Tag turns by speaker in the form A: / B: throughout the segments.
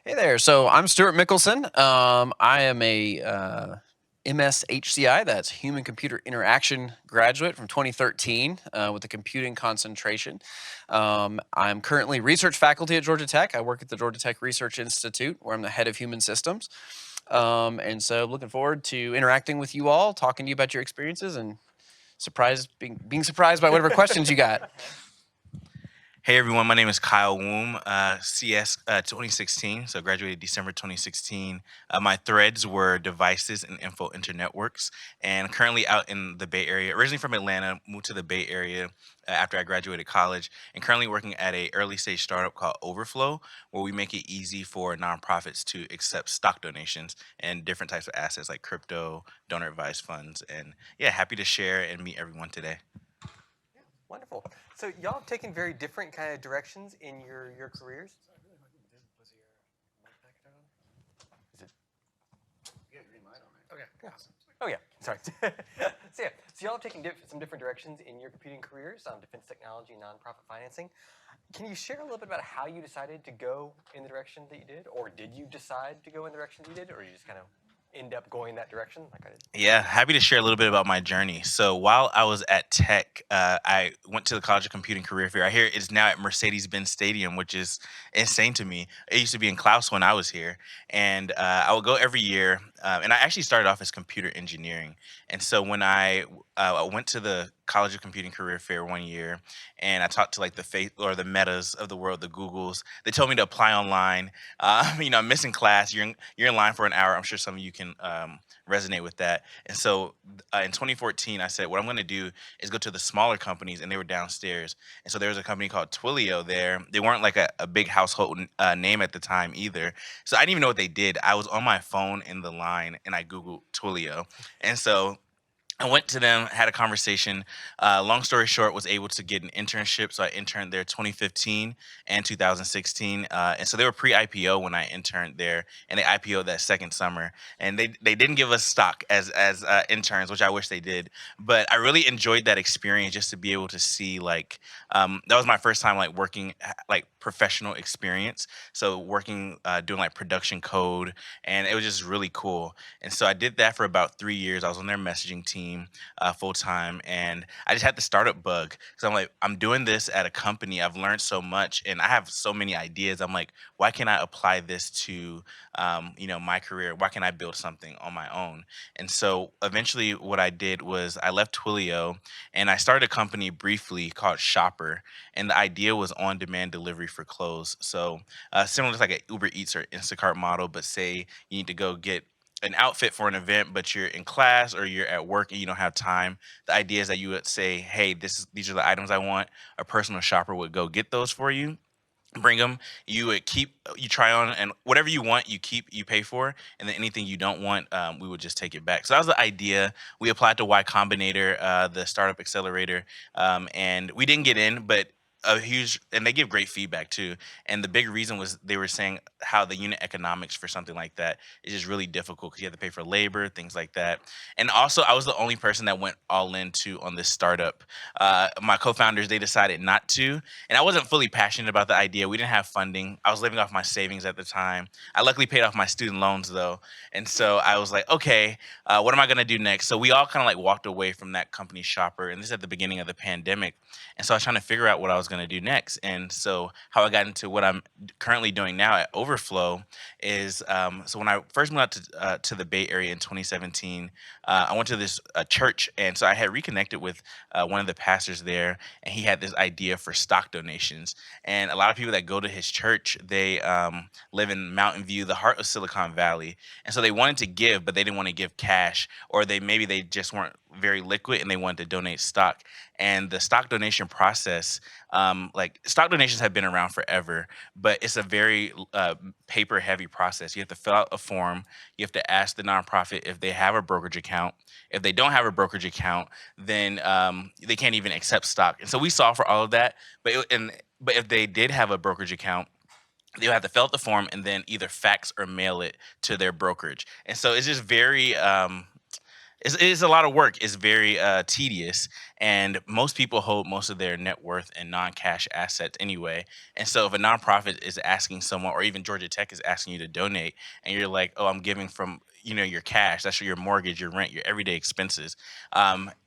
A: Hey there. So I'm Stuart Michelson. I am a MSHCI, that's Human Computer Interaction graduate from 2013 with a computing concentration. I'm currently research faculty at Georgia Tech. I work at the Georgia Tech Research Institute, where I'm the head of human systems. And so looking forward to interacting with you all, talking to you about your experiences, and being surprised by whatever questions you got.
B: Hey everyone, my name is Kyle Woumn, CS 2016, so graduated December 2016. My threads were devices and info internetworks, and currently out in the Bay Area. Originally from Atlanta, moved to the Bay Area after I graduated college, and currently working at a early stage startup called Overflow, where we make it easy for nonprofits to accept stock donations and different types of assets like crypto, donor advised funds, and yeah, happy to share and meet everyone today.
C: Wonderful. So y'all have taken very different kind of directions in your careers. Is it? Okay. Yeah. Oh yeah. Sorry. So y'all have taken some different directions in your computing careers on defense technology, nonprofit financing. Can you share a little bit about how you decided to go in the direction that you did, or did you decide to go in the direction that you did, or you just kind of end up going that direction like I did?
B: Yeah, happy to share a little bit about my journey. So while I was at Tech, I went to the College of Computing Career Fair. I hear it's now at Mercedes-Benz Stadium, which is insane to me. It used to be in Klaus when I was here, and I would go every year. And I actually started off as computer engineering. And so when I went to the College of Computing Career Fair one year, and I talked to like the face or the Metas of the world, the Googles. They told me to apply online. I'm missing class. You're in line for an hour. I'm sure some of you can resonate with that. And so in 2014, I said, what I'm going to do is go to the smaller companies, and they were downstairs. And so there was a company called Twilio there. They weren't like a big household name at the time either. So I didn't even know what they did. I was on my phone in the line, and I Googled Twilio. And so I went to them, had a conversation. Long story short, was able to get an internship. So I interned there 2015 and 2016. And so they were pre-IPO when I interned there, and they IPO'd that second summer. And they didn't give us stock as interns, which I wish they did. But I really enjoyed that experience just to be able to see like that was my first time like working like professional experience. So working doing like production code, and it was just really cool. And so I did that for about 3 years. I was on their messaging team full time, and I just had the startup bug because I'm like, I'm doing this at a company. I've learned so much, and I have so many ideas. I'm like, why can't I apply this to, my career? Why can't I build something on my own? And so eventually, what I did was I left Twilio, and I started a company briefly called Shopper, and the idea was on-demand delivery for clothes. So similar to like an Uber Eats or Instacart model, but say you need to go get an outfit for an event, but you're in class or you're at work and you don't have time. The idea is that you would say, "Hey, these are the items I want." A personal shopper would go get those for you, bring them. You would you try on, and whatever you want, you keep, you pay for, and then anything you don't want, we would just take it back. So that was the idea. We applied to Y Combinator, the startup accelerator, and we didn't get in, but and they give great feedback too. And the big reason was they were saying how the unit economics for something like that is just really difficult because you have to pay for labor, things like that. And also, I was the only person that went all into on this startup. My co-founders, they decided not to, and I wasn't fully passionate about the idea. We didn't have funding. I was living off my savings at the time. I luckily paid off my student loans though, and so I was like, okay, what am I gonna do next? So we all kind of like walked away from that company Shopper, and this is at the beginning of the pandemic. And so I was trying to figure out what I was gonna do next. And so how I got into what I'm currently doing now at Overflow is so when I first moved out to the Bay Area in 2017, I went to this church, and so I had reconnected with one of the pastors there, and he had this idea for stock donations. And a lot of people that go to his church, they live in Mountain View, the heart of Silicon Valley, and so they wanted to give, but they didn't want to give cash, or maybe they just weren't very liquid and they wanted to donate stock. And the stock donation process, like stock donations have been around forever, but it's a very paper heavy process. You have to fill out a form. You have to ask the nonprofit if they have a brokerage account. If they don't have a brokerage account, then they can't even accept stock. And so we solve for all of that. But if they did have a brokerage account, they'll have to fill out the form and then either fax or mail it to their brokerage. And so it's just very It is a lot of work. It's very tedious, and most people hold most of their net worth in non-cash assets anyway. And so, if a nonprofit is asking someone, or even Georgia Tech is asking you to donate, and you're like, "Oh, I'm giving from your cash. That's your mortgage, your rent, your everyday expenses."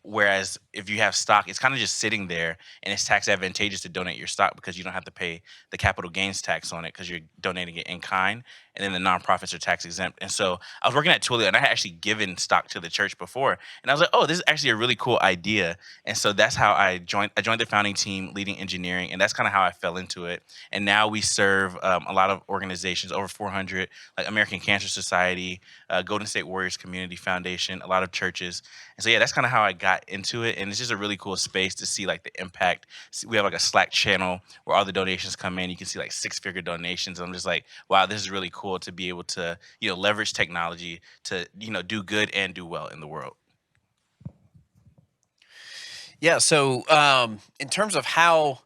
B: Whereas if you have stock, it's kind of just sitting there, and it's tax advantageous to donate your stock because you don't have to pay the capital gains tax on it because you're donating it in kind, and then the nonprofits are tax exempt. And so I was working at Twilio, and I had actually given stock to the church before, and I was like, "Oh, this is actually a really cool idea." And so that's how I joined. I joined the founding team, leading engineering, and that's kind of how I fell into it. And now we serve a lot of organizations, over 400, like American Cancer Society, Golden State Warriors Community Foundation, a lot of churches. And so yeah, that's kind of how I got into it, and it's just a really cool space to see like the impact. We have like a Slack channel where all the donations come in. You can see like six-figure donations. I'm just like, wow, this is really cool to be able to leverage technology to do good and do well in the world.
A: Yeah. So in terms of how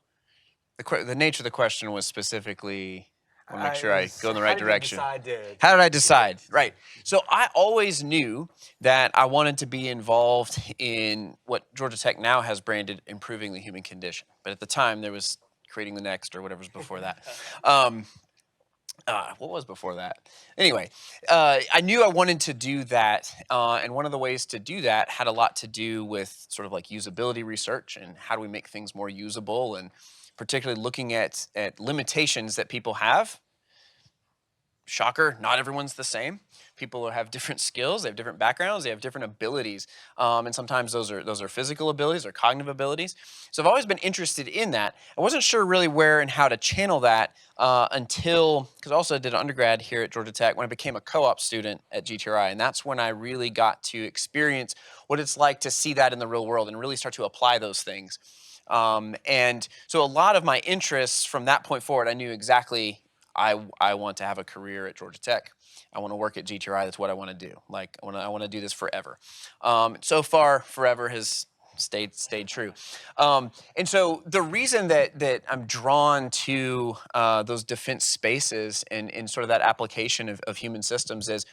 A: the nature of the question was specifically, I want to make sure I go in the right direction. How did I decide? Right. So I always knew that I wanted to be involved in what Georgia Tech now has branded improving the human condition. But at the time, there was creating the next or whatever's before that. What was before that? Anyway, I knew I wanted to do that. And one of the ways to do that had a lot to do with sort of like usability research and how do we make things more usable, and particularly looking at limitations that people have. Shocker, not everyone's the same. People have different skills, they have different backgrounds, they have different abilities, and sometimes those are physical abilities or cognitive abilities. So I've always been interested in that. I wasn't sure really where and how to channel that until, because I also did an undergrad here at Georgia Tech when I became a co-op student at GTRI, and that's when I really got to experience what it's like to see that in the real world and really start to apply those things. And so a lot of my interests from that point forward, I knew exactly I want to have a career at Georgia Tech. I want to work at GTRI. That's what I want to do. Like I want to do this forever. So far, forever has stayed true. And so the reason that I'm drawn to those defense spaces and in sort of that application of human systems is,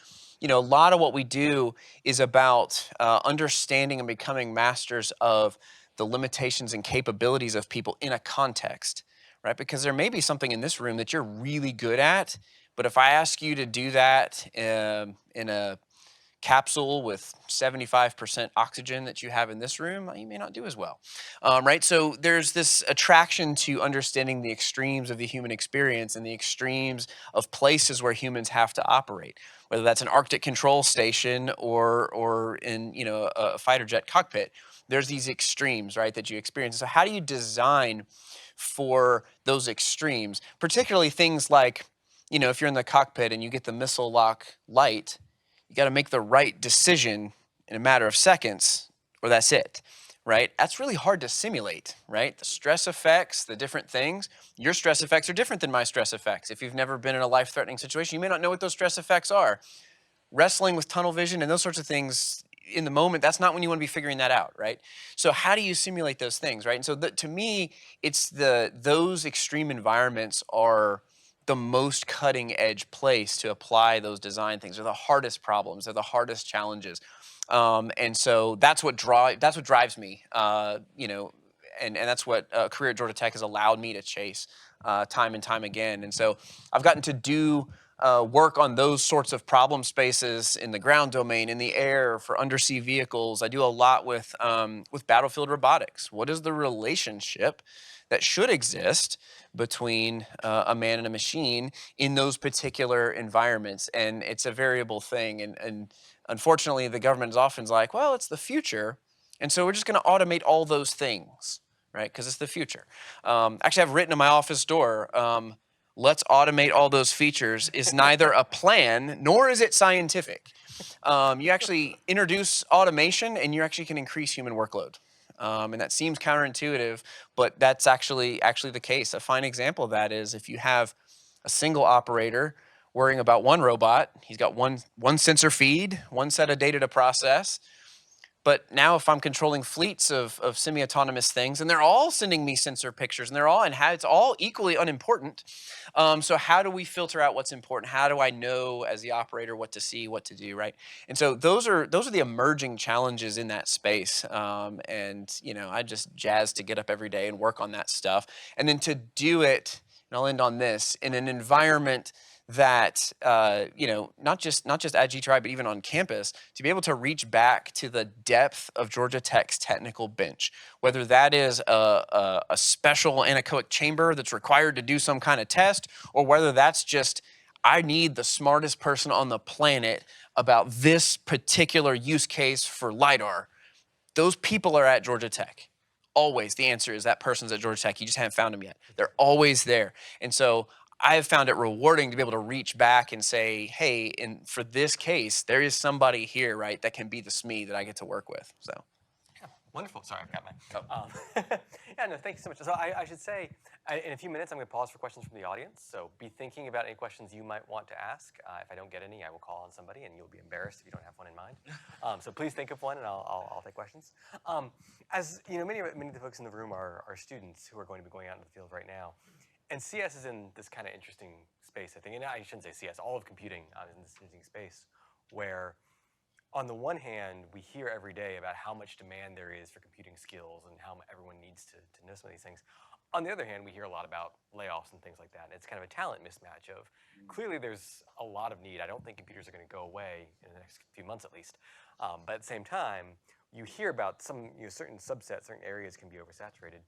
A: a lot of what we do is about understanding and becoming masters of the limitations and capabilities of people in a context, right? Because there may be something in this room that you're really good at, but if I ask you to do that in a capsule with 75% oxygen that you have in this room, you may not do as well, right? So there's this attraction to understanding the extremes of the human experience and the extremes of places where humans have to operate, whether that's an Arctic control station or in a fighter jet cockpit. There's these extremes, right, that you experience. So how do you design for those extremes, particularly things like, if you're in the cockpit and you get the missile lock light, you got to make the right decision in a matter of seconds, or that's it, right? That's really hard to simulate, right? The stress effects, the different things. Your stress effects are different than my stress effects. If you've never been in a life-threatening situation, you may not know what those stress effects are. Wrestling with tunnel vision and those sorts of things in the moment, that's not when you want to be figuring that out, right? So how do you simulate those things, right? And so to me, it's those extreme environments are the most cutting edge place to apply those design things. They're the hardest problems. They're the hardest challenges. And so that's what drives me, and that's what a career at Georgia Tech has allowed me to chase time and time again. And so I've gotten to do work on those sorts of problem spaces in the ground domain, in the air, for undersea vehicles. I do a lot with battlefield robotics. What is the relationship that should exist between a man and a machine in those particular environments? And it's a variable thing. And unfortunately, the government is often like, well, it's the future, and so we're just going to automate all those things, right? Because it's the future. Actually, I've written on my office door, let's automate all those features is neither a plan nor is it scientific. You actually introduce automation and you actually can increase human workload. And that seems counterintuitive, but that's actually the case. A fine example of that is if you have a single operator worrying about one robot, he's got one sensor feed, one set of data to process. But now if I'm controlling fleets of semi-autonomous things, and they're all sending me sensor pictures, and it's all equally unimportant. So how do we filter out what's important? How do I know as the operator what to see, what to do, right? And so those are the emerging challenges in that space. And I just jazzed to get up every day and work on that stuff, and then to do it. And I'll end on this in an environment that not just at GTRI, but even on campus, to be able to reach back to the depth of Georgia Tech's technical bench, whether that is a special anechoic chamber that's required to do some kind of test, or whether that's just I need the smartest person on the planet about this particular use case for LiDAR. Those people are at Georgia Tech. Always. The answer is that person's at Georgia Tech. You just haven't found them yet. They're always there. And so I have found it rewarding to be able to reach back and say, hey, for this case, there is somebody here, right, that can be the SME that I get to work with. So.
C: Yeah, wonderful. Sorry, I got my. Yeah, no, thanks so much. So I should say, in a few minutes, I'm going to pause for questions from the audience. So be thinking about any questions you might want to ask. If I don't get any, I will call on somebody, and you'll be embarrassed if you don't have one in mind. So please think of one, and I'll take questions. As you know, many of the folks in the room are students who are going to be going out into the field right now. And CS is in this kind of interesting space, I think. And I shouldn't say CS, all of computing is in this interesting space where, on the one hand, we hear every day about how much demand there is for computing skills and how everyone needs to know some of these things. On the other hand, we hear a lot about layoffs and things like that. And it's kind of a talent mismatch of, clearly there's a lot of need. I don't think computers are going to go away in the next few months at least. But at the same time, you hear about some certain subsets, certain areas can be oversaturated.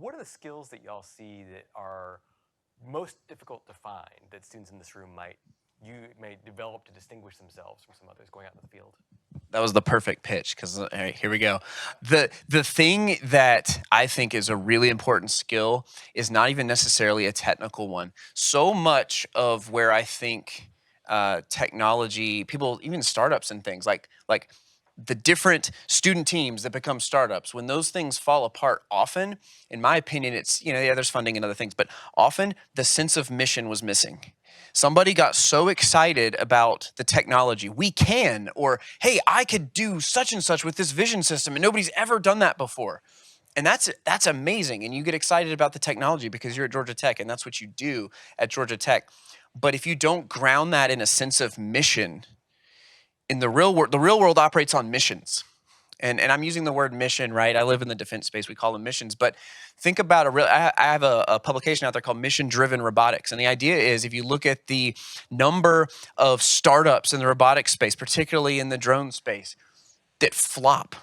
C: What are the skills that y'all see that are most difficult to find that students in this room may develop to distinguish themselves from some others going out in the field?
A: That was the perfect pitch, because here we go. The thing that I think is a really important skill is not even necessarily a technical one. So much of where I think technology, people, even startups and things like the different student teams that become startups, when those things fall apart, often, in my opinion, it's, there's funding and other things, but often the sense of mission was missing. Somebody got so excited about the technology, we can, or hey, I could do such and such with this vision system, and nobody's ever done that before. And that's amazing. And you get excited about the technology because you're at Georgia Tech, and that's what you do at Georgia Tech. But if you don't ground that in a sense of mission, in the real world operates on missions. And I'm using the word mission, right? I live in the defense space. We call them missions. But think about I have a publication out there called Mission Driven Robotics. And the idea is, if you look at the number of startups in the robotics space, particularly in the drone space, that flop,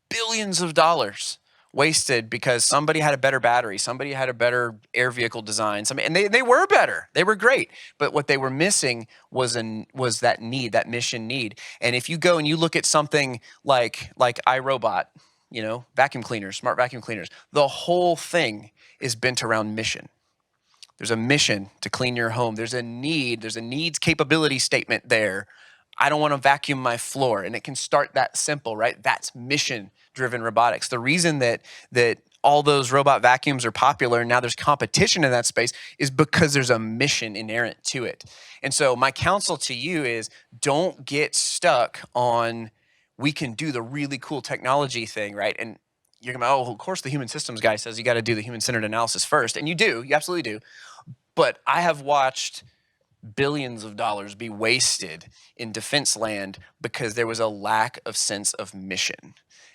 A: billions of dollars wasted because somebody had a better battery, somebody had a better air vehicle design, and they were better, they were great, but what they were missing was that need, that mission need. And if you go and you look at something like iRobot, vacuum cleaners, smart vacuum cleaners, the whole thing is bent around mission. There's a mission to clean your home. There's a needs capability statement there. I don't want to vacuum my floor. And it can start that simple, right? That's mission-driven robotics. The reason that all those robot vacuums are popular and now there's competition in that space is because there's a mission inherent to it. And so my counsel to you is, don't get stuck on, we can do the really cool technology thing, right? And you're going to, of course the human systems guy says you got to do the human-centered analysis first. And you do, you absolutely do. But I have watched billions of dollars be wasted in defense land because there was a lack of sense of mission.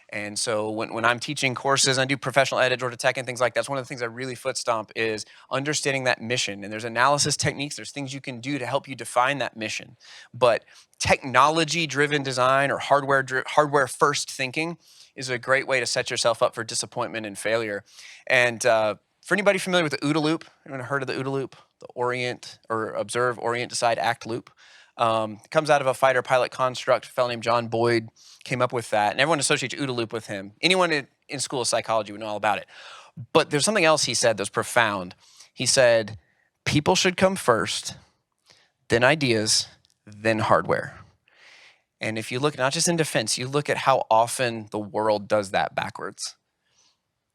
A: And so when I'm teaching courses, I do professional ed at Georgia Tech and things like that, that's one of the things I really foot stomp is understanding that mission. And there's analysis techniques, there's things you can do to help you define that mission. But technology-driven design or hardware first thinking is a great way to set yourself up for disappointment and failure. And for anybody familiar with the OODA loop, anyone heard of the OODA loop? The orient, or observe, orient, decide, act loop. Comes out of a fighter pilot construct. A fellow named John Boyd came up with that. And everyone associates OODA loop with him. Anyone in school of psychology would know all about it. But there's something else he said that's profound. He said, people should come first, then ideas, then hardware. And if you look, not just in defense, you look at how often the world does that backwards.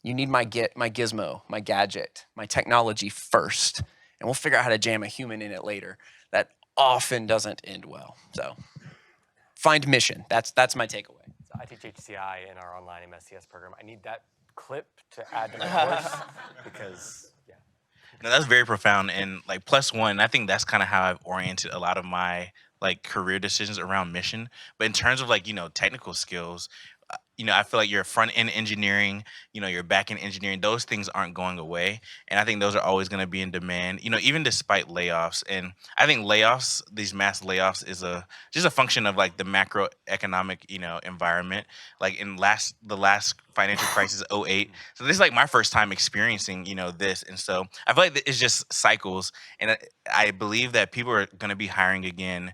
A: You need my gizmo, my gadget, my technology first. And we'll figure out how to jam a human in it later. That often doesn't end well. So find mission. That's my takeaway.
C: So I teach HCI in our online MSCS program. I need that clip to add to my course because, yeah.
B: No, that's very profound and like plus one. I think that's kind of how I've oriented a lot of my like career decisions around mission. But in terms of like technical skills, I feel like your front end engineering, your back end engineering, those things aren't going away, and I think those are always going to be in demand. Even despite layoffs, and I think layoffs, these mass layoffs, is a just a function of like the macroeconomic environment. Like in the last financial crisis, '08. So this is like my first time experiencing this, and so I feel like it's just cycles, and I believe that people are going to be hiring again.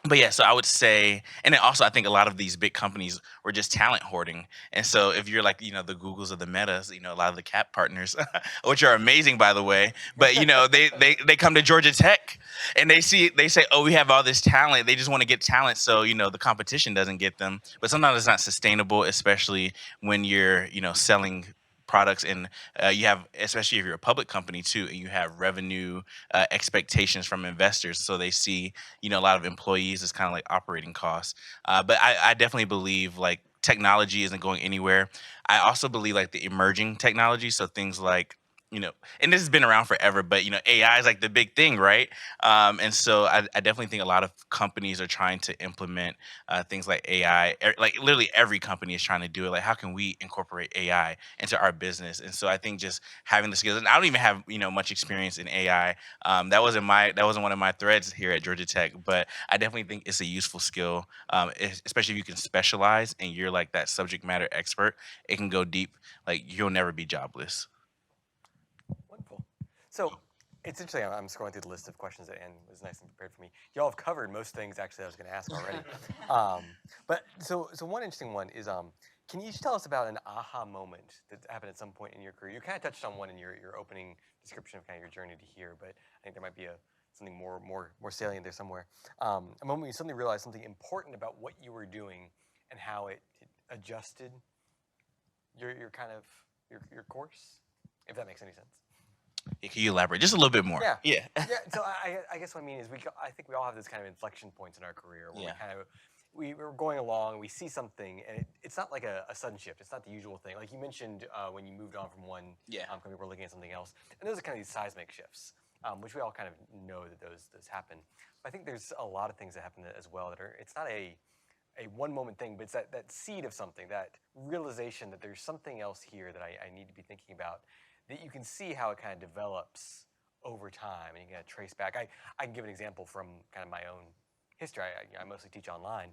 B: But yeah, so I would say, and then also I think a lot of these big companies were just talent hoarding. And so if you're like, the Googles or the Metas, a lot of the Cap partners, which are amazing by the way, but they come to Georgia Tech and they say, oh, we have all this talent. They just want to get talent, so the competition doesn't get them. But sometimes it's not sustainable, especially when you're selling products and you have, especially if you're a public company too, and you have revenue expectations from investors, so they see a lot of employees as kind of like operating costs. But I definitely believe like technology isn't going anywhere. I also believe like the emerging technology, so things like and this has been around forever, but AI is like the big thing, right? And so I definitely think a lot of companies are trying to implement things like AI. Like literally every company is trying to do it. Like how can we incorporate AI into our business? And so I think just having the skills, and I don't even have much experience in AI. That wasn't one of my threads here at Georgia Tech, but I definitely think it's a useful skill, especially if you can specialize and you're like that subject matter expert. It can go deep. Like you'll never be jobless.
C: Wonderful. So it's interesting. I'm scrolling through the list of questions that Anne was nice and prepared for me. Y'all have covered most things actually I was going to ask already. But so one interesting one is can you just tell us about an aha moment that happened at some point in your career? You kind of touched on one in your opening description of kind of your journey to here, but I think there might be something more salient there somewhere. A moment when you suddenly realized something important about what you were doing and how it adjusted your kind of your course, if that makes any sense.
B: Yeah, can you elaborate just a little bit more?
C: Yeah.
B: Yeah.
C: Yeah. So I guess what I mean is I think we all have this kind of inflection points in our career where
B: Yeah.
C: we're going along, we see something, and it's not like a sudden shift. It's not the usual thing. Like you mentioned when you moved on from one company, we're looking at something else, and those are kind of these seismic shifts, which we all kind of know that those happen. But I think there's a lot of things that happen as well that are. It's not a one moment thing, but it's that seed of something, that realization that there's something else here that I need to be thinking about, that you can see how it kind of develops over time, and you can trace back. I can give an example from kind of my own history. I mostly teach online,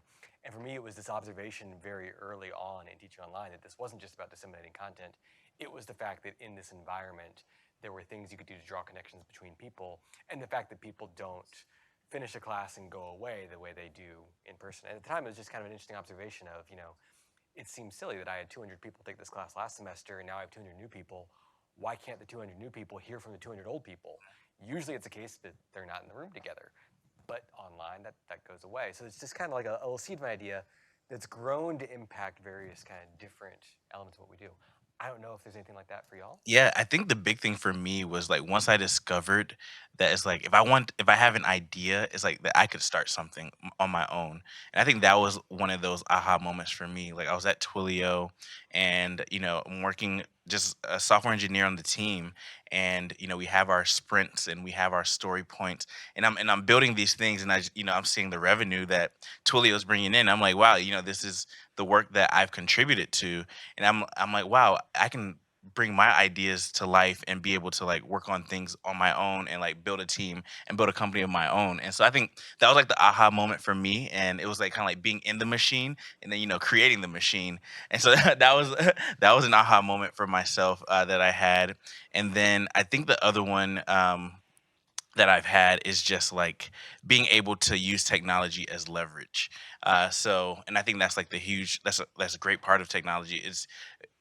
C: and for me, it was this observation very early on in teaching online that this wasn't just about disseminating content. It was the fact that in this environment, there were things you could do to draw connections between people, and the fact that people don't finish a class and go away the way they do in person. And at the time, it was just kind of an interesting observation of, it seems silly that I had 200 people take this class last semester, and now I have 200 new people. Why can't the 200 new people hear from the 200 old people? Usually it's a case that they're not in the room together. But online, that goes away. So it's just kind of like a little seed of an idea that's grown to impact various kind of different elements of what we do. I don't know if there's anything like that for y'all.
B: Yeah, I think the big thing for me was like once I discovered that it's like if I have an idea, it's like that I could start something on my own. And I think that was one of those aha moments for me. Like I was at Twilio and I'm working just a software engineer on the team, and we have our sprints and we have our story points, and I'm building these things, and I'm seeing the revenue that Twilio is bringing in. I'm like, wow, this is the work that I've contributed to, and I'm like, wow, I can bring my ideas to life and be able to like work on things on my own and like build a team and build a company of my own. And so I think that was like the aha moment for me, and it was like kind of like being in the machine and then creating the machine. And so that was that was an aha moment for myself that I had. And then I think the other one that I've had is just like being able to use technology as leverage. And I think that's like that's a great part of technology is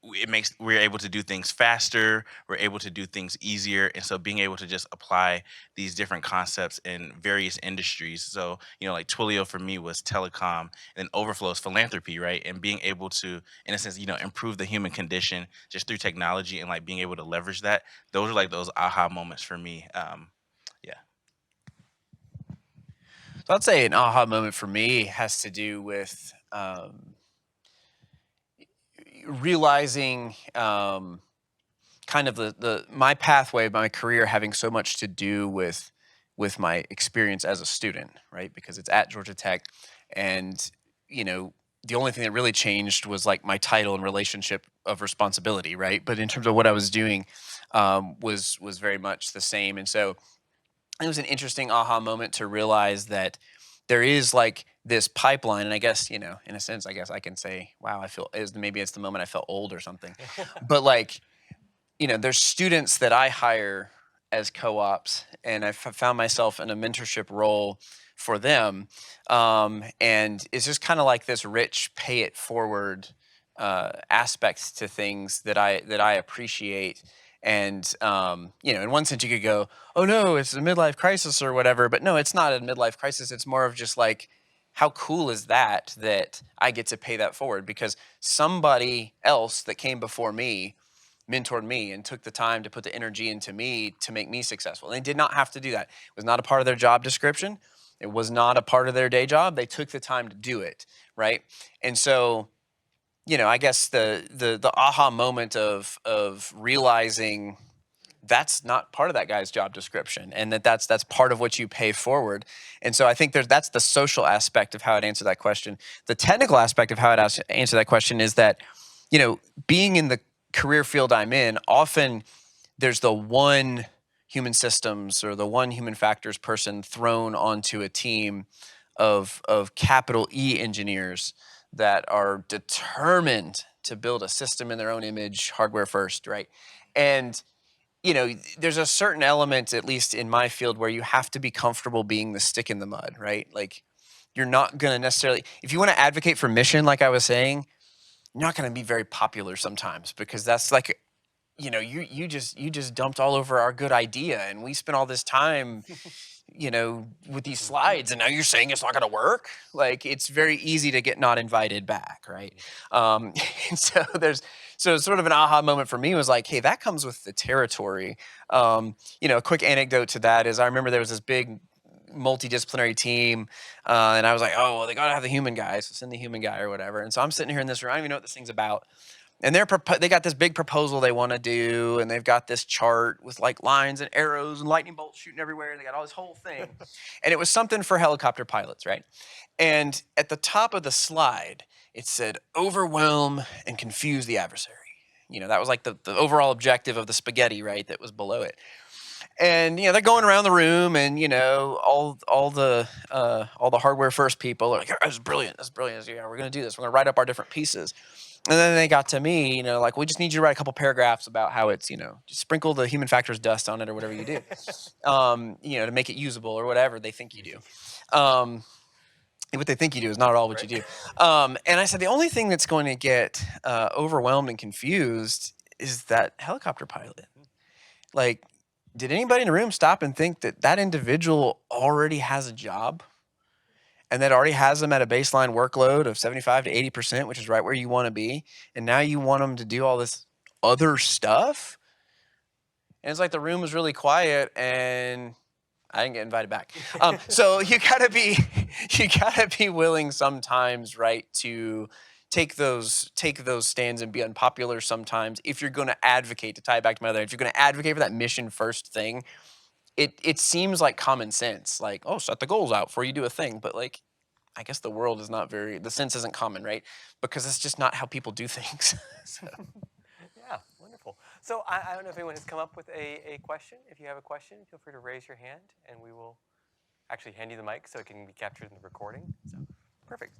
B: we're able to do things faster, we're able to do things easier, and so being able to just apply these different concepts in various industries. So like Twilio for me was telecom, and then Overflow is philanthropy, right? And being able to, in a sense, improve the human condition just through technology and like being able to leverage that. Those are like those aha moments for me. Yeah.
A: So I'd say an aha moment for me has to do with realizing kind of my pathway, my career having so much to do with my experience as a student, right? Because it's at Georgia Tech, and you know, the only thing that really changed was like my title and relationship of responsibility, right? But in terms of what I was doing, was very much the same. And so it was an interesting aha moment to realize that there is like this pipeline. And I guess, you know, in a sense, I guess I can say, wow, I feel maybe it's the moment I felt old or something. But like, you know, there's students that I hire as co-ops, and I found myself in a mentorship role for them. And it's just kind of like this rich pay it forward aspects to things that I appreciate. And you know, in one sense, you could go, "Oh no, it's a midlife crisis or whatever," but no, it's not a midlife crisis. It's more of just like, how cool is that I get to pay that forward because somebody else that came before me mentored me and took the time to put the energy into me to make me successful. And they did not have to do that. It was not a part of their job description. It was not a part of their day job. They took the time to do it, right? And so, you know, I guess the aha moment of realizing that's not part of that guy's job description, and that's part of what you pay forward. And so I think that's the social aspect of how I'd answer that question. The technical aspect of how I'd answer that question is that, you know, being in the career field I'm in, often there's the one human systems or the one human factors person thrown onto a team of capital E engineers that are determined to build a system in their own image, hardware first, right? And you know, there's a certain element, at least in my field, where you have to be comfortable being the stick in the mud, right? Like, you're not going to necessarily, if you want to advocate for mission, like I was saying, you're not going to be very popular sometimes because that's like, you know, you just dumped all over our good idea, and we spent all this time, you know, with these slides, and now you're saying it's not going to work. Like, it's very easy to get not invited back, right? And so sort of an aha moment for me was like, hey, that comes with the territory. You know, a quick anecdote to that is I remember there was this big multidisciplinary team, and I was like, oh well, they gotta have the human guy, so send the human guy or whatever. And so I'm sitting here in this room, I don't even know what this thing's about. And they got this big proposal they want to do, and they've got this chart with like lines and arrows and lightning bolts shooting everywhere. They got all this whole thing, and it was something for helicopter pilots, right? And at the top of the slide, it said, "Overwhelm and confuse the adversary." You know, that was like the overall objective of the spaghetti, right? That was below it. And you know, they're going around the room, and you know, all the hardware first people are like, "That's brilliant, that's brilliant. Yeah, we're gonna do this. We're gonna write up our different pieces." And then they got to me, you know, like, we just need you to write a couple paragraphs about how it's, you know, just sprinkle the human factors dust on it or whatever you do, you know, to make it usable or whatever they think you do. What they think you do is not at all what you do. And I said, the only thing that's going to get overwhelmed and confused is that helicopter pilot. Like, did anybody in the room stop and think that that individual already has a job? And that already has them at a baseline workload of 75 to 80%, which is right where you want to be. And now you want them to do all this other stuff. And it's like the room was really quiet, and I didn't get invited back. So you gotta be willing sometimes, right, to take those stands and be unpopular sometimes. If you're going to advocate, to tie it back to my other, if you're going to advocate for that mission first thing, it seems like common sense, like, oh, set the goals out before you do a thing. But like, I guess the world is not the sense isn't common, right? Because it's just not how people do things. So.
C: Yeah, wonderful. So I don't know if anyone has come up with a question. If you have a question, feel free to raise your hand, and we will actually hand you the mic so it can be captured in the recording. So, perfect.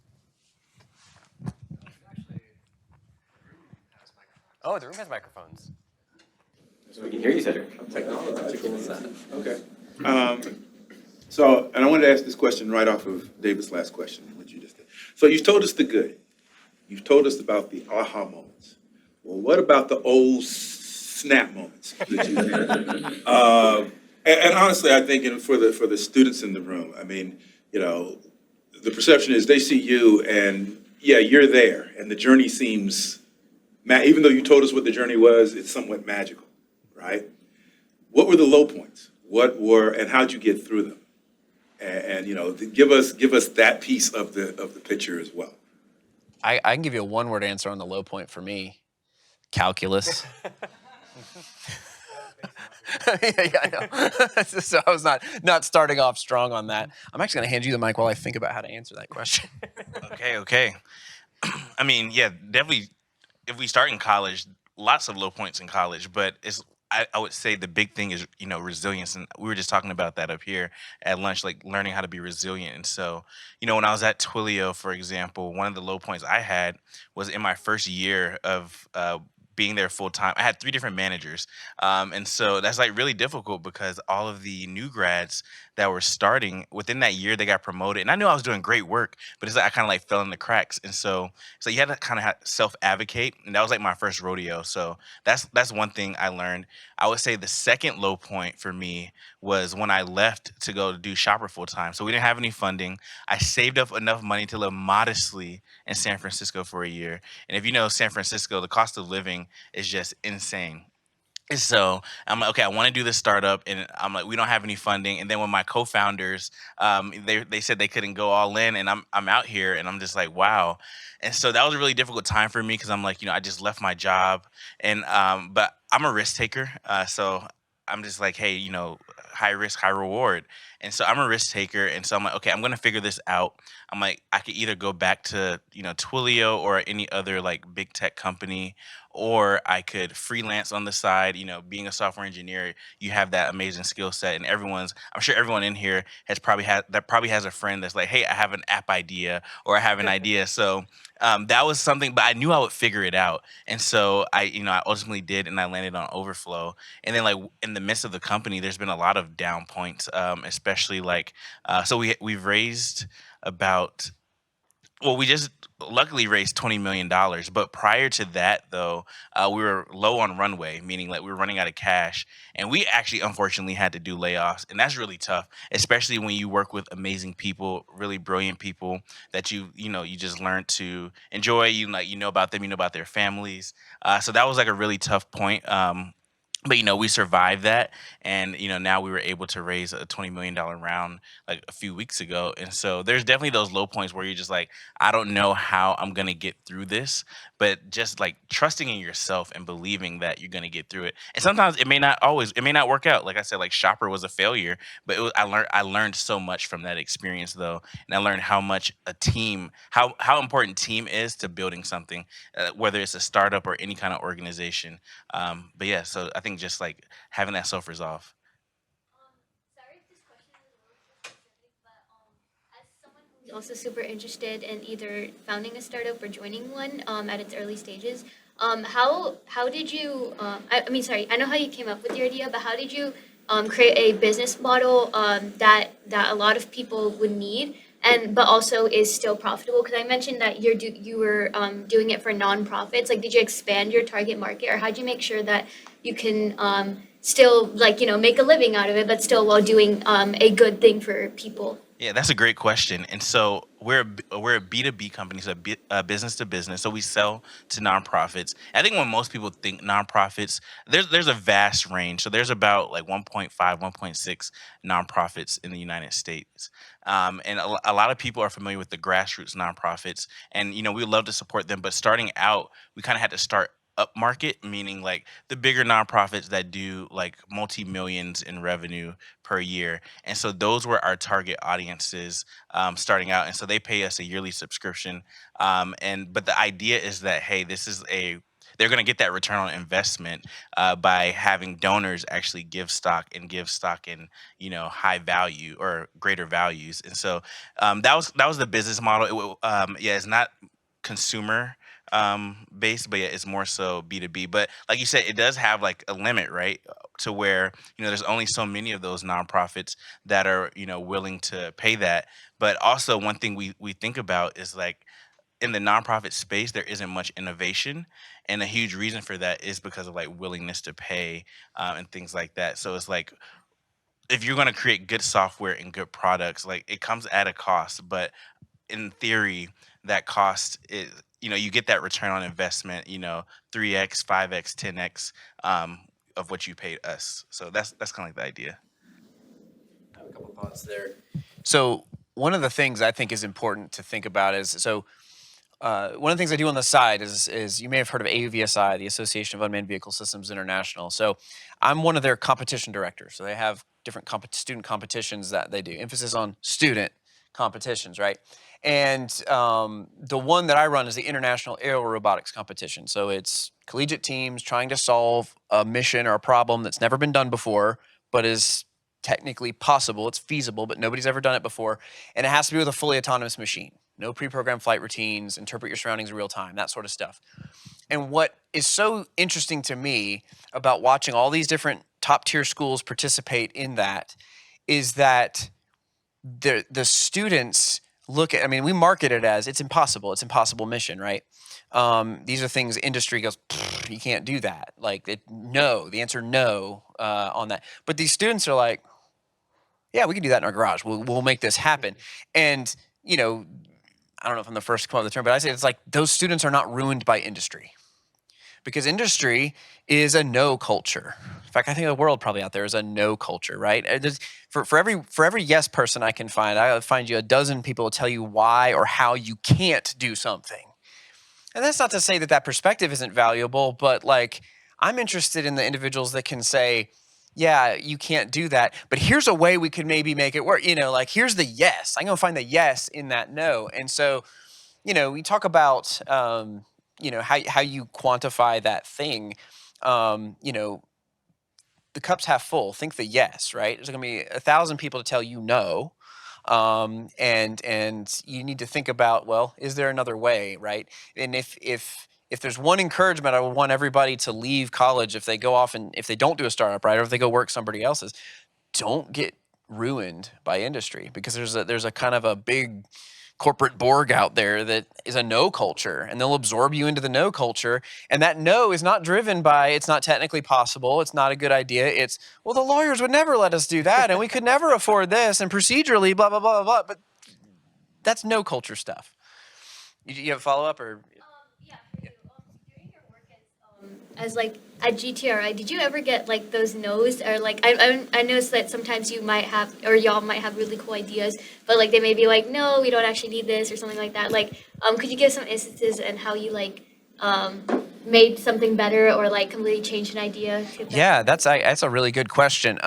C: Oh, the room has microphones.
D: So we can hear each other.
E: Technological is that? Okay. So, and I wanted to ask this question right off of David's last question, what you just did. So you've told us the good. You've told us about the aha moments. Well, what about the old snap moments that you had? And honestly, I think for the students in the room, I mean, you know, the perception is they see you and yeah, you're there, and the journey seems, even though you told us what the journey was, it's somewhat magical, right? What were the low points? And how'd you get through them? And you know, give us that piece of the picture as well.
A: I can give you a one-word answer on the low point for me. Calculus. Yeah, I know. So I was not starting off strong on that. I'm actually going to hand you the mic while I think about how to answer that question.
B: Okay. I mean, yeah, definitely. If we start in college, lots of low points in college, but I would say the big thing is resilience, and we were just talking about that up here at lunch, like learning how to be resilient. And so when I was at Twilio, for example, one of the low points I had was in my first year of being there full time. I had three different managers, and so that's like really difficult because all of the new grads that were starting within that year, they got promoted, and I knew I was doing great work, but it's like I kind of like fell in the cracks. And so you had to kind of self advocate, and that was like my first rodeo. So that's one thing I learned. I would say the second low point for me was when I left to go do Shopper full time. So we didn't have any funding. I saved up enough money to live modestly in San Francisco for a year. And if you know San Francisco, the cost of living is just insane. And so I'm like, okay, I want to do this startup, and I'm like, we don't have any funding. And then when my co-founders, they said they couldn't go all in, and I'm out here, and I'm just like, wow. And so that was a really difficult time for me because I'm like, I just left my job, and but I'm a risk taker, so I'm just like, hey, high risk, high reward. And so I'm a risk taker, and so I'm like, okay, I'm gonna figure this out. I'm like, I could either go back to Twilio or any other like big tech company, or I could freelance on the side. Being a software engineer, you have that amazing skill set, and I'm sure everyone in here probably has a friend that's like, hey, I have an app idea, or I have an idea. So that was something, but I knew I would figure it out, and so I ultimately did, and I landed on Overflow. And then like in the midst of the company, there's been a lot of down points, especially like so we've raised about well, we just luckily raised $20 million. But prior to that, though, we were low on runway, meaning like we were running out of cash, and we actually unfortunately had to do layoffs, and that's really tough, especially when you work with amazing people, really brilliant people that you just learn to enjoy. You know about them, you know about their families. So that was like a really tough point. But we survived that, and now we were able to raise a $20 million round like a few weeks ago. And so there's definitely those low points where you're just like, I don't know how I'm gonna get through this, but just like trusting in yourself and believing that you're gonna get through it. And sometimes it may not work out. Like I said, like Shopper was a failure, but I learned so much from that experience though, and I learned how much how important team is to building something, whether it's a startup or any kind of organization. But yeah, so I think just like having that self resolve.
F: Sorry if this question is a little too specific, but as someone who's also super interested in either founding a startup or joining one at its early stages, how did you? I mean, sorry, I know how you came up with the idea, but how did you create a business model that a lot of people would need? And but also is still profitable, because I mentioned that you were doing it for nonprofits. Like, did you expand your target market, or how do you make sure that you can still like make a living out of it, but still while doing a good thing for people?
B: Yeah, that's a great question. And so we're a B2B company, so business to business. So we sell to nonprofits. I think when most people think nonprofits, there's a vast range. So there's about like 1.5, 1.6 nonprofits in the United States. And a lot of people are familiar with the grassroots nonprofits, and we would love to support them. But starting out, we kind of had to start up market, meaning like the bigger nonprofits that do like multi millions in revenue per year. And so those were our target audiences, starting out. And so they pay us a yearly subscription. But the idea is that, hey, they're going to get that return on investment by having donors actually give stock in high value or greater values. And so that was the business model. Yeah, it's not consumer based, but yeah, it's more so B2B. But like you said, it does have like a limit, right? To where there's only so many of those nonprofits that are willing to pay that. But also one thing we think about is like in the nonprofit space, there isn't much innovation, and a huge reason for that is because of like willingness to pay, and things like that. So it's like if you're going to create good software and good products, like it comes at a cost, but in theory, that cost is you get that return on investment, 3x, 5x, 10x, of what you paid us. So that's kind of like the idea.
A: I have a couple thoughts there. So one of the things I think is important to think about is one of the things I do on the side is you may have heard of AVSI, the Association of Unmanned Vehicle Systems International. So I'm one of their competition directors. So they have different student competitions that they do, emphasis on student competitions, right? And the one that I run is the International Aerial Robotics Competition. So it's collegiate teams trying to solve a mission or a problem that's never been done before, but is technically possible. It's feasible, but nobody's ever done it before. And it has to be with a fully autonomous machine. No pre-programmed flight routines, interpret your surroundings in real time, that sort of stuff. And what is so interesting to me about watching all these different top tier schools participate in that is that the students look at, I mean, we market it as it's impossible mission, right? These are things industry goes, you can't do that. Like, the answer no on that. But these students are like, yeah, we can do that in our garage. We'll make this happen. And, you know, I don't know if I'm the first to come up with the term, but I say it's like those students are not ruined by industry, because industry is a no culture. In fact, I think the world probably out there is a no culture, right? For every yes person I can find, I'll find you a dozen people who tell you why or how you can't do something. And that's not to say that perspective isn't valuable, but like, I'm interested in the individuals that can say, yeah, you can't do that, but here's a way we could maybe make it work. You know, like, here's the yes. I'm going to find the yes in that no. And so, you know, we talk about, you know, how you quantify that thing. You know, the cup's half full. Think the yes, right? There's going to be 1,000 people to tell you no. And you need to think about, well, is there another way, right? And if there's one encouragement, I would want everybody to leave college if they go off and if they don't do a startup, right, or if they go work somebody else's, don't get ruined by industry, because there's a kind of a big corporate Borg out there that is a no culture, and they'll absorb you into the no culture. And that no is not driven by, it's not technically possible, it's not a good idea. It's, well, the lawyers would never let us do that, and we could never afford this, and procedurally, blah, blah, blah, blah. But that's no culture stuff. You have a follow-up or?
F: Yeah, for you. During your work as like at GTRI, did you ever get like those no's, or like I noticed that sometimes you might have, or y'all might have really cool ideas, but like they may be like, no, we don't actually need this or something like that. Like, could you give some instances and how you like made something better or like completely changed an idea?
A: Yeah, that's a really good question.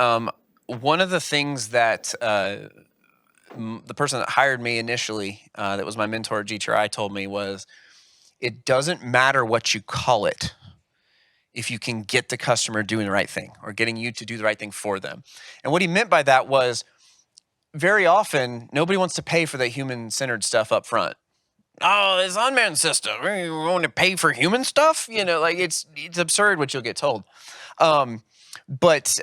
A: One of the things that the person that hired me initially, that was my mentor at GTRI, told me was, it doesn't matter what you call it if you can get the customer doing the right thing or getting you to do the right thing for them. And what he meant by that was, very often, nobody wants to pay for the human-centered stuff up front. Oh, this unmanned system, we want to pay for human stuff? You know, like, it's absurd what you'll get told. But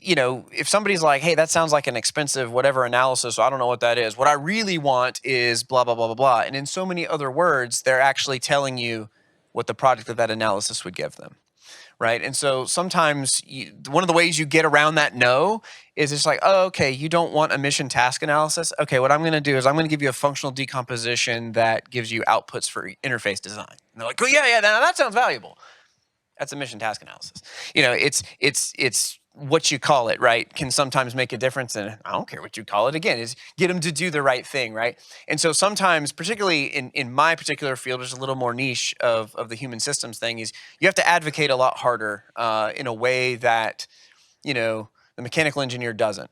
A: you know, if somebody's like, hey, that sounds like an expensive whatever analysis, so I don't know what that is. What I really want is blah, blah, blah, blah, blah. And in so many other words, they're actually telling you what the product of that analysis would give them. Right. And so sometimes one of the ways you get around that no is it's like, oh, okay, you don't want a mission task analysis. Okay, what I'm going to do is I'm going to give you a functional decomposition that gives you outputs for interface design. And they're like, oh, yeah, that sounds valuable. That's a mission task analysis. You know, it's what you call it, right, can sometimes make a difference. And I don't care what you call it. Again, is get them to do the right thing, right? And so sometimes, particularly in my particular field, which is a little more niche of the human systems thing, is you have to advocate a lot harder in a way that, you know, the mechanical engineer doesn't.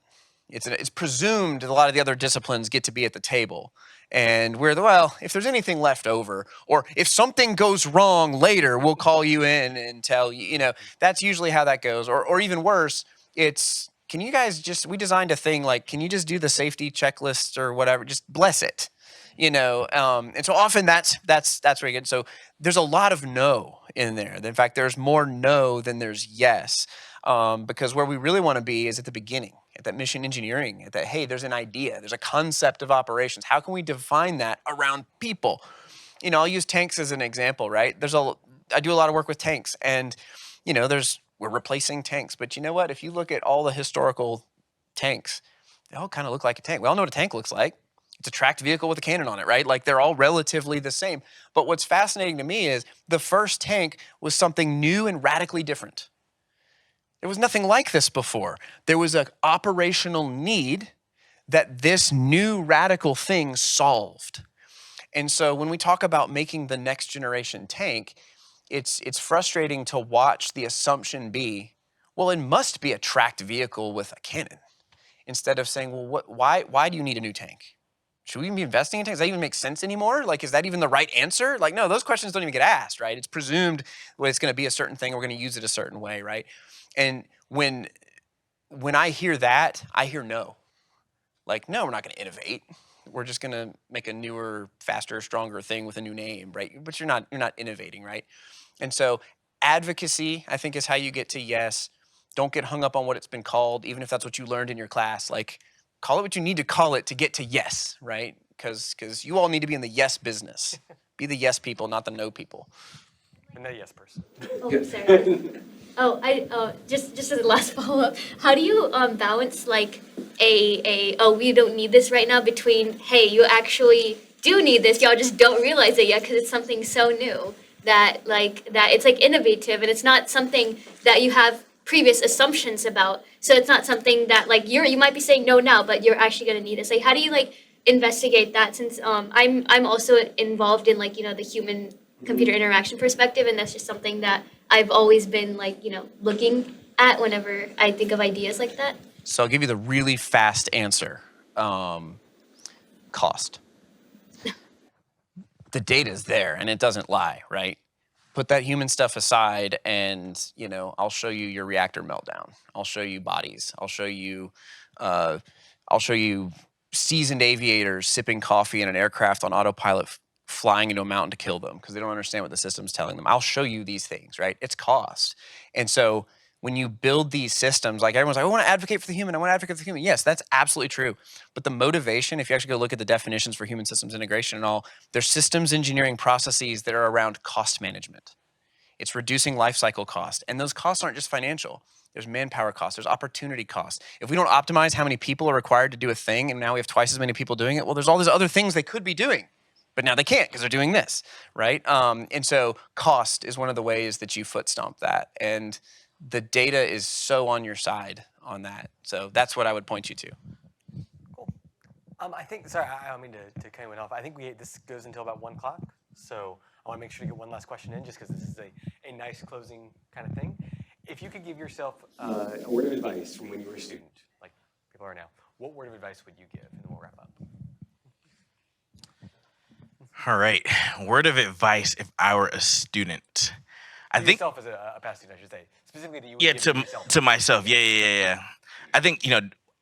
A: It's presumed that a lot of the other disciplines get to be at the table. And well, if there's anything left over, or if something goes wrong later, we'll call you in and tell you, you know, that's usually how that goes. Or even worse, it's, can you guys we designed a thing, like, can you just do the safety checklist or whatever, just bless it, you know? And so often that's very good. So there's a lot of no in there. In fact, there's more no than there's yes, because where we really want to be is at the beginning, at that mission engineering, at that, hey, there's an idea, there's a concept of operations. How can we define that around people? You know, I'll use tanks as an example, right? I do a lot of work with tanks, and, you know, we're replacing tanks. But you know what? If you look at all the historical tanks, they all kind of look like a tank. We all know what a tank looks like. It's a tracked vehicle with a cannon on it, right? Like, they're all relatively the same. But what's fascinating to me is the first tank was something new and radically different. There was nothing like this before. There was an operational need that this new radical thing solved. And so when we talk about making the next generation tank, it's frustrating to watch the assumption be, well, it must be a tracked vehicle with a cannon, instead of saying, well, why do you need a new tank? Should we even be investing in tanks? Does that even make sense anymore? Like, is that even the right answer? Like, no, those questions don't even get asked, right? It's presumed, well, it's going to be a certain thing. We're going to use it a certain way, right? And when I hear that, I hear no. Like, no, we're not going to innovate. We're just going to make a newer, faster, stronger thing with a new name, right? But you're not innovating, right? And so advocacy, I think, is how you get to yes. Don't get hung up on what it's been called, even if that's what you learned in your class. Like, call it what you need to call it to get to yes, right? Because you all need to be in the yes business. Be the yes people, not the no people.
C: And no yes person.
F: Oh, sorry. Just as a last follow-up, how do you balance like we don't need this right now between, hey, you actually do need this, y'all just don't realize it yet because it's something so new that it's like innovative and it's not something that you have previous assumptions about. So it's not something that like you might be saying no now, but you're actually gonna need this. Like, how do you like investigate that? Since I'm also involved in like the human computer interaction perspective, and that's just something that I've always been like looking at whenever I think of ideas like that.
A: So I'll give you the really fast answer. Cost. The data is there and it doesn't lie, right? Put that human stuff aside and, I'll show you your reactor meltdown. I'll show you bodies. I'll show you seasoned aviators sipping coffee in an aircraft on autopilot flying into a mountain to kill them because they don't understand what the system's telling them. I'll show you these things, right? It's cost. And so when you build these systems, like everyone's like, I want to advocate for the human. I want to advocate for the human. Yes, that's absolutely true. But the motivation, if you actually go look at the definitions for human systems integration and all, there's systems engineering processes that are around cost management. It's reducing life cycle cost. And those costs aren't just financial. There's manpower costs, there's opportunity costs. If we don't optimize how many people are required to do a thing and now we have twice as many people doing it, well, there's all these other things they could be doing, but now they can't because they're doing this, right? And so cost is one of the ways that you foot stomp that. And the data is so on your side on that. So that's what I would point you to.
C: Cool. I think, sorry, I don't mean to cut anyone off. I think this goes until about 1 o'clock. So I want to make sure to get one last question in just because this is a nice closing kind of thing. If you could give yourself a word of advice from when you were a student, like people are now, what word of advice would you give? And then we'll wrap up.
B: All right. Word of advice if I were a student. I think
C: yourself as a past student, I should say. Specifically that you would
B: yeah,
C: give yourself.
B: to myself. Yeah. I think,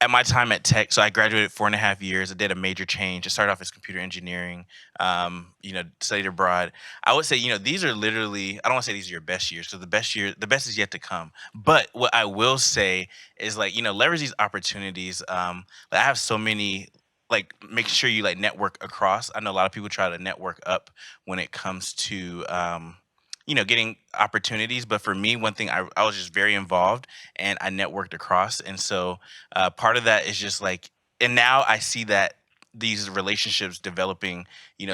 B: at my time at Tech, so I graduated 4.5 years. I did a major change. I started off as computer engineering, studied abroad. I would say, these are literally, I don't want to say these are your best years because the best is yet to come. But what I will say is leverage these opportunities. I have so many, make sure you network across. I know a lot of people try to network up when it comes to, getting opportunities. But for me, one thing, I was just very involved and I networked across. And so part of that is just and now I see that these relationships developing,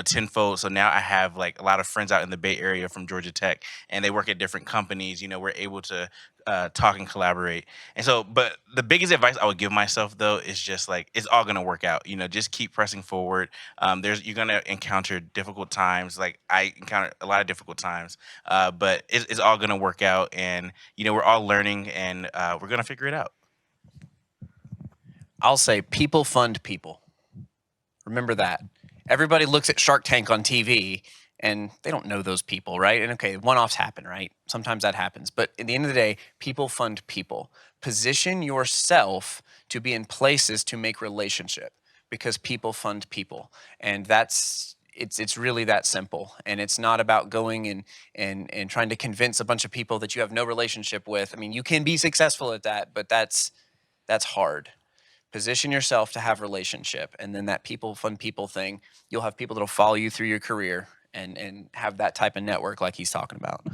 B: tenfold. So now I have a lot of friends out in the Bay Area from Georgia Tech and they work at different companies. We're able to talk and collaborate. And so, but the biggest advice I would give myself though is just it's all going to work out. Just keep pressing forward. You're going to encounter difficult times. I encountered a lot of difficult times, but it's all going to work out. And, we're all learning and we're going to figure it out.
A: I'll say people fund people. Remember that. Everybody looks at Shark Tank on TV and they don't know those people, right? And okay, one-offs happen, right? Sometimes that happens. But at the end of the day, people fund people. Position yourself to be in places to make relationship because people fund people. And it's really that simple. And it's not about going and trying to convince a bunch of people that you have no relationship with. I mean, you can be successful at that, but that's hard. Position yourself to have relationship, and then that people fund people thing, you'll have people that'll follow you through your career and have that type of network like he's talking about.